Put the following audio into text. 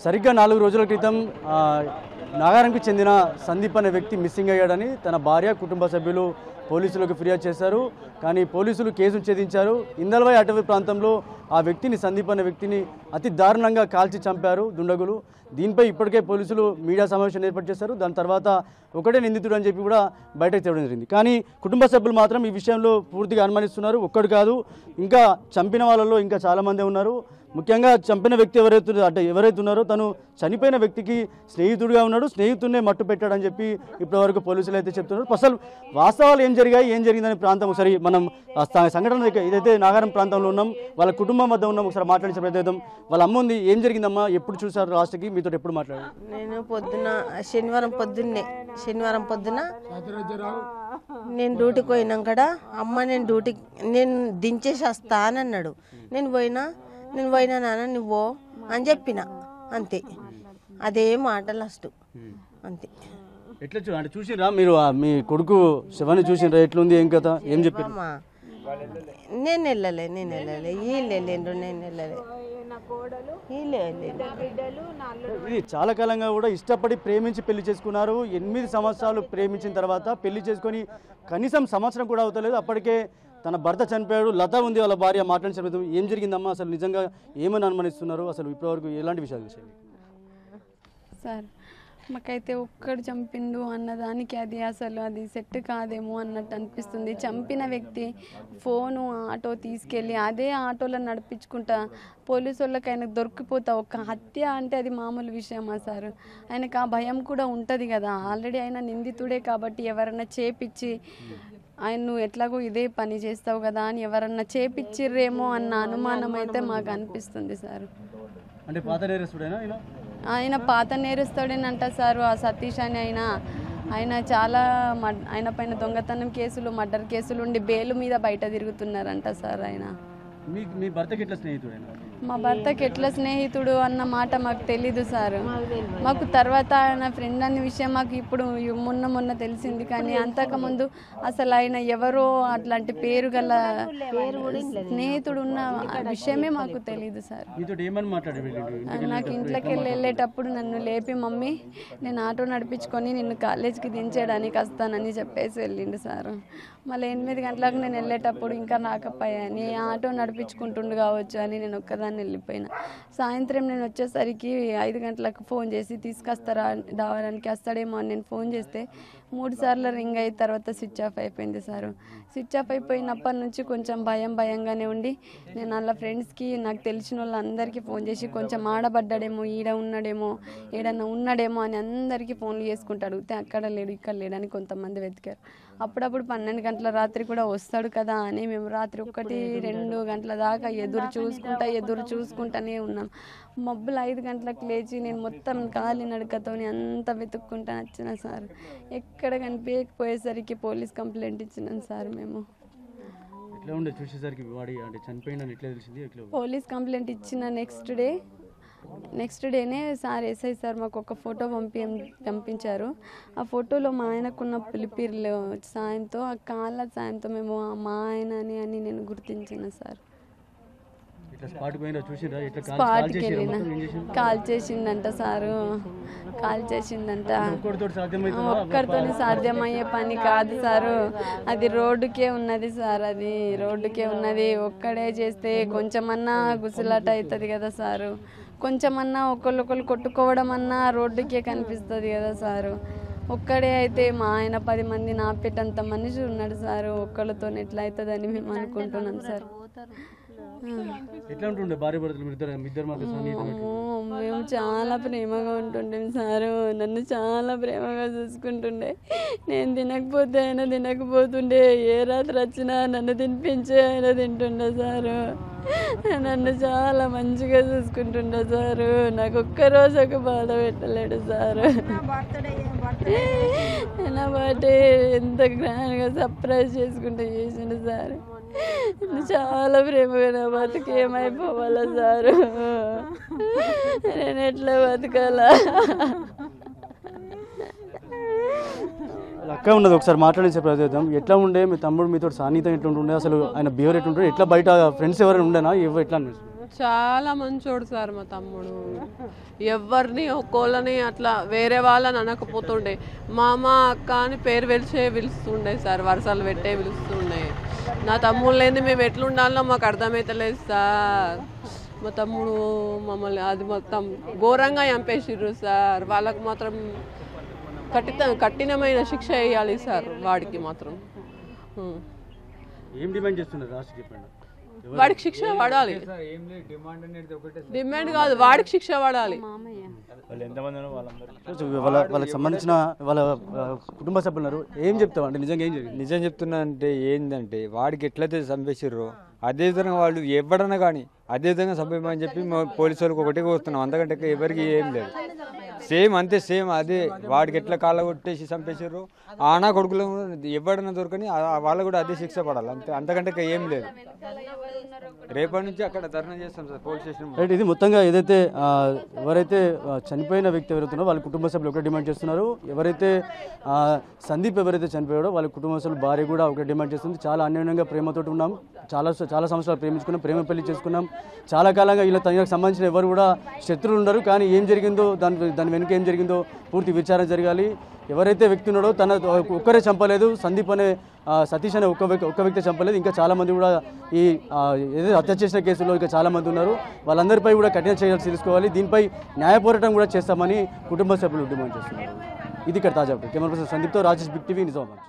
సరిగ్గా 4 రోజుల క్రితం నాగారంకు చెందిన సందీప్ అనే వ్యక్తి మిస్సింగ్ అయ్యాడని తన భార్య కుటుంబ సభ్యులు పోలీసులకు ఫిర్యాదు చేశారు. కానీ పోలీసులు కేసును ఛేదించారు. ఇందల్వాయి అటవీ ప్రాంతంలో ఆ వ్యక్తిని సందీప్ అనే వ్యక్తిని అతి దారుణంగా కాల్చి చంపారు దుండగులు. దీనిపై ఇప్పటికే పోలీసులు మీడియా సమావేశం ఏర్పాటు చేశారు. దాని తర్వాత ఒకటే నిందితుడు అని చెప్పి కూడా బయటకు తేవడం జరిగింది. కానీ కుటుంబ సభ్యులు మాత్రం ఈ విషయంలో పూర్తిగా అనుమానిస్తున్నారు. ఒక్కడు కాదు, ఇంకా చంపిన వాళ్ళలో ఇంకా చాలామంది ఉన్నారు. ముఖ్యంగా చంపిన వ్యక్తి ఎవరైతే ఉన్నారో తను చనిపోయిన వ్యక్తికి స్నేహితుడిగా ఉన్నాడు, స్నేహితుడినే మట్టు పెట్టాడని చెప్పి ఇప్పటివరకు పోలీసులు అయితే చెప్తున్నారు. అసలు వాస్తవాలు ఏం జరిగిందనే ప్రాంతం ఒకసారి మనం సంఘటన ఇదైతే నాగారం ప్రాంతంలో ఉన్నాం, వాళ్ళ కుటుంబం వద్ద ఉన్నాం. ఒకసారి మాట్లాడించే ప్రయత్నం. వాళ్ళ అమ్మ ఉంది. ఏం జరిగిందమ్మా, ఎప్పుడు చూసారు లాస్ట్కి, మీతో ఎప్పుడు మాట్లాడారు? నేను శనివారం పొద్దున నేను డ్యూటీకి పోయినాం కదా అమ్మ, నేను దించేసి వస్తా అని అన్నాడు. నేను పోయినా నాన్న నువ్వు అని చెప్పిన, అంతే. అదే మాట లాస్ట్, అంతే. ఎట్లా అంటే చూసిరా మీరు, మీ కొడుకు శవాన్ని చూసిరా, ఎట్లుంది, ఏం కథ, ఏం చెప్పారు? నేను వెళ్ళలే వీళ్ళు వెళ్ళిండ్రు, నేను వెళ్ళలే. ఇది చాలా కాలంగా కూడా ఇష్టపడి ప్రేమించి పెళ్లి చేసుకున్నారు. 8 సంవత్సరాలు ప్రేమించిన తర్వాత పెళ్లి చేసుకొని కనీసం సంవత్సరం కూడా అవుతలేదు, అప్పటికే తన భర్త చనిపోయాడు. లత ఉంది వాళ్ళ భార్య. మాట్లాడించడం ఏం జరిగిందమ్మా, అసలు నిజంగా ఏమని అనుమానిస్తున్నారు, అసలు ఇప్పటివరకు ఎలాంటి విషయాలు తెలిసాయి సార్? మాకైతే ఒక్కడు చంపిండు అన్నదానికి అది సెట్ కాదేమో అన్నట్టు అనిపిస్తుంది. చంపిన వ్యక్తి ఫోను ఆటో తీసుకెళ్ళి అదే ఆటోలో నడిపించుకుంటా పోలీసు వాళ్ళకి ఆయనకు దొరికిపోతా. ఒక హత్య అంటే అది మామూలు విషయమా సార్? ఆయనకు ఆ భయం కూడా ఉంటుంది కదా. ఆల్రెడీ ఆయన నిందితుడే కాబట్టి ఎవరన్నా చేపిచ్చి ఆయన నువ్వు ఎట్లాగో ఇదే పని చేస్తావు కదా అని ఎవరన్నా చేపిచ్చిర్రేమో అన్న అనుమానం అయితే మాకు అనిపిస్తుంది సార్. అంటే పాత నేరస్తుడేనా ఆయన? పాత నేరస్తుడేనంట సార్. ఆ సతీష్ అని ఆయన చాలా ఆయన పైన దొంగతనం కేసులు, మర్డర్ కేసులు ఉండి బెయిల్ మీద బయట తిరుగుతున్నారంట సార్. ఆయన మీ భర్తకి ఎట్లా స్నేహితుడేనా? మా భర్తకి ఎట్లా స్నేహితుడు అన్న మాట మాకు తెలీదు సార్. మాకు తర్వాత ఆయన ఫ్రెండ్ అనే విషయం మాకు ఇప్పుడు మొన్న తెలిసింది. కానీ అంతకుముందు అసలు ఆయన ఎవరో అట్లాంటి పేరు గల స్నేహితుడు ఉన్న విషయమే మాకు తెలీదు సార్. నాకు ఇంట్లోకి వెళ్ళేటప్పుడు నన్ను లేపి, మమ్మీ నేను ఆటో నడిపించుకొని నిన్ను కాలేజ్కి దించేయడానికి వస్తానని చెప్పేసి వెళ్ళిండు సార్. మళ్ళీ 8 గంటలకు నేను వెళ్ళేటప్పుడు ఇంకా రాకపోయాని ఆటో నడిపించుకుంటుండు కావచ్చు అని నేను ఒక్కదాన్ని వెళ్ళిపోయినా. సాయంత్రం నేను వచ్చేసరికి 5 గంటలకు ఫోన్ చేసి తీసుకొస్తారా దావడానికి వస్తాడేమో అని నేను ఫోన్ చేస్తే 3 సార్లు రింగ్ అయిన తర్వాత స్విచ్ ఆఫ్ అయిపోయింది సార్. స్విచ్ ఆఫ్ అయిపోయినప్పటి నుంచి కొంచెం భయంగానే ఉండి నేను వాళ్ళ ఫ్రెండ్స్కి, నాకు తెలిసిన వాళ్ళందరికీ ఫోన్ చేసి కొంచెం ఆడబడ్డాడేమో, ఏడన్నా ఉన్నాడేమో అని అందరికీ ఫోన్లు చేసుకుంటూ అడిగితే అక్కడ లేడు ఇక్కడ లేడని కొంతమంది వెతికారు. అప్పుడప్పుడు 12 గంటల రాత్రి కూడా వస్తాడు కదా అని మేము రాత్రి 1-2 గంటల దాకా ఎదురు చూసుకుంటానే ఉన్నాం. మబ్బులు 5 గంటలకు లేచి నేను మొత్తం కాలి నడకతో అంతా వెతుక్కుంటా వచ్చిన సార్. ఎక్కడ కనిపించకపోయేసరికి పోలీస్ కంప్లైంట్ ఇచ్చినాం సార్ మేము. పోలీస్ కంప్లైంట్ ఇచ్చిన నెక్స్ట్ డేనే సార్ ఎస్ఐ సార్ మాకు ఒక ఫోటో పంపించారు. ఆ ఫోటోలో మా ఆయనకున్న పిలిపిర్ల సాయంతో, ఆ కాళ్ళ సాయంతో మేము మా ఆయన అని నేను గుర్తించిన సార్. స్పాట్కి వెళ్ళిన కాల్ చేసిందంట సారు, ఒక్కరితో సాధ్యమయ్యే పని కాదు సారు. అది రోడ్డుకే ఉన్నది సార్, ఒక్కడే చేస్తే కొంచెమన్నా గుసలాట అవుతుంది కదా సారు. కొంచెమన్నా ఒకళ్ళు కొట్టుకోవడం అన్నా రోడ్డుకే కనిపిస్తుంది కదా సారు. ఒక్కడే అయితే మా ఆయన 10 మంది నాపేటంత మనిషి ఉన్నాడు సారు. ఒక్కళ్ళతో ఎట్లా అవుతుందని మేము అనుకుంటున్నాం సార్. మేము చాలా ప్రేమగా ఉంటుండే సారు. నన్ను చాలా ప్రేమగా చూసుకుంటుండే. నేను తినకపోతుండే. ఏ రాత్రి వచ్చినా నన్ను తినిపించే ఆయన తింటుండే సారు. నన్ను చాలా మంచిగా చూసుకుంటుండే సారు. నాకు ఒక్కరోజు ఒక బాధ పెట్టలేడు సారు. నా బర్త్డే ఎంత గ్రాండ్గా సర్ప్రైజ్ చేసుకుంటూ చేసిండు సార్. చాలా ప్రేమగా నా బతుకు ఏమైపోవాలా సారు? నేను ఎట్లా బతకాలా? అక్క ఉన్నది, ఒకసారి మాట్లాడించే ప్రయత్నం. ఎట్లా ఉండే మీ తమ్ముడు మీతో సాన్నిహితం ఎట్లా ఉంటుండే, అసలు ఆయన బిహేవియర్ ఎట్లా ఉంటుండే, ఎట్లా బయట ఫ్రెండ్స్ ఎవరైనా ఉండేనా, ఎట్లా అనిపిస్తుంది? చాలా మంచోడు సార్ మా తమ్ముడు. ఎవరిని ఒక్కోళ్ళని అట్లా వేరే వాళ్ళని అనకపోతుండే. మామ అక్క అని పేరు పిలుస్తుండే సార్, వరుసలు పెట్టే పిలుస్తుండే. నా తమ్ముడు లేని మేము ఎట్లుండాలో మాకు అర్థమవుతలేదు సార్. మా తమ్ముడు మమ్మల్ని అది మొత్తం ఘోరంగా చంపేసిర్రు సార్. వాళ్ళకు మాత్రం కఠినమైన శిక్ష వేయాలి సార్ వాడికి మాత్రం. ఏం డిమాండ్ చేస్తున్నారు రాష్ట్ర చెప్పండి? వాడికి శిక్ష పడాలి. డిమాండ్ కాదు, వాడికి శిక్ష పడాలి. వాళ్ళకి సంబంధించిన వాళ్ళ కుటుంబ సభ్యులు ఉన్నారు. ఏం చెప్తావు అంటే నిజంగా ఏం జరిగింది? నిజం చెప్తున్నా అంటే ఏంటంటే వాడికి ఎట్లయితే చంపేసిర్రో అదే విధంగా వాళ్ళు ఎవడన్నా కానీ అదే విధంగా చంపేయమని చెప్పి పోలీసు వాళ్ళకి ఒకటే కోరుతున్నాం. అంతకంటే ఎవరికి ఏం లేదు. సేమ్ అంతే, సేమ్ అదే. వాడికి ఎట్లా కాళ్ళ కొట్టేసి చంపేసారు ఆనా కొడుకులు ఎవడన్నా దొరకని వాళ్ళు కూడా అదే శిక్ష పడాలి అంతే, అంతకంటే ఏం లేదు. రేపటి నుంచి అక్కడ ధర్నా చేస్తాం సార్ పోలీస్ స్టేషన్. రైట్, ఇది మొత్తంగా ఏదైతే ఎవరైతే చనిపోయిన వ్యక్తి ఎవరైతున్నారో వాళ్ళ కుటుంబ సభ్యులు ఒకటే డిమాండ్ చేస్తున్నారు. ఎవరైతే సందీప్ ఎవరైతే చనిపోయాడో వాళ్ళ కుటుంబ సభ్యులు భార్య కూడా ఒకటే డిమాండ్ చేస్తుంది. చాలా అన్యోన్యంగా ప్రేమతోటి ఉన్నాం, చాలా సంవత్సరాలు ప్రేమించుకున్నాం, ప్రేమ పెళ్లి చేసుకున్నాం. చాలా కాలంగా ఇలా తనకు సంబంధించిన ఎవరు కూడా శత్రువులు ఉండరు. కానీ ఏం జరిగిందో దాని వెనుక ఏం జరిగిందో పూర్తి విచారణ జరగాలి. ఎవరైతే వ్యక్తి ఉన్నాడో తన ఒక్కరే చంపలేదు, సందీప్ అనే సతీష్ అనే ఒక్క వ్యక్తి చంపలేదు. ఇంకా చాలామంది కూడా ఈ ఏదైతే హత్య చేసిన కేసులో ఇంకా చాలామంది ఉన్నారు. వాళ్ళందరిపై కూడా కఠిన చర్యలు తీసుకోవాలి. దీనిపై న్యాయ పోరాటం కూడా చేస్తామని కుటుంబ సభ్యులు డిమాండ్ చేస్తున్నారు. ఇది ఇక్కడ తాజా కెమెరా పర్సన్ సందీప్తో రాజేష్, బిగ్ టీవీ, నిజామాబాద్.